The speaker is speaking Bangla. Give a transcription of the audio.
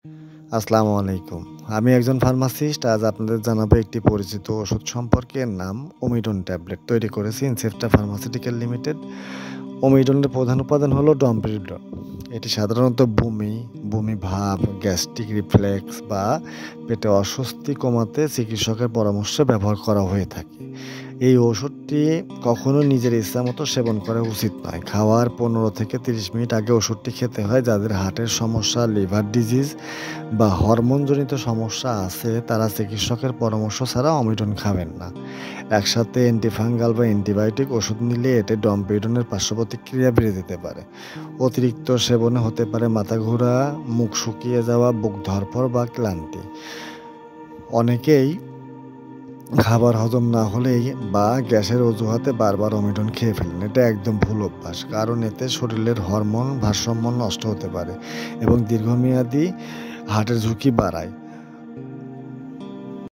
আসসালামু আলাইকুম। আমি একজন ফার্মাসিস্ট। আজ আপনাদের জানাবো একটি পরিচিত ওষুধ সম্পর্কে। এর নাম ওমিডন ট্যাবলেট। তৈরি করেছে ইনসেপ্টা ফার্মাসিউটিক্যাল লিমিটেড। ওমিডনের প্রধান উপাদান হলো ডমপেরিডন। এটি সাধারণত বমি ভাব, গ্যাস্ট্রিক রিফ্লেক্স বা পেটে অস্বস্তি কমাতে চিকিৎসকের পরামর্শে ব্যবহার করা হয়ে থাকে। এই ওষুধটি কখনো নিজের ইচ্ছামতো সেবন করা উচিত নয়। খাওয়ার ১৫ থেকে ৩০ মিনিট আগে ওষুধটি খেতে হয়। যাদের হার্টের সমস্যা, লিভার ডিজিজ বা হরমোনজনিত সমস্যা আছে তারা চিকিৎসকের পরামর্শ ছাড়া অমিডন খাবেন না। একসাথে অ্যান্টিফাঙ্গাল বা অ্যান্টিবায়োটিক ওষুধ নিলে এতে ডমপেরিডনের পার্শ্বপ্রতিক্রিয়া বেড়ে যেতে পারে। অতিরিক্ত সেবনে হতে পারে মাথা ঘোরা, মুখ শুকিয়ে যাওয়া, বুক ধড়ফড় বা ক্লান্তি। অনেকেই খাবার হজম না হলেই বা গ্যাসের অজুহাতে বারবার অমিডন খেয়ে ফেলেন। এটা একদম ভুল অভ্যাস, কারণ এতে শরীরের হরমোন ভারসাম্য নষ্ট হতে পারে এবং দীর্ঘমেয়াদী হার্টের ঝুঁকি বাড়ায়।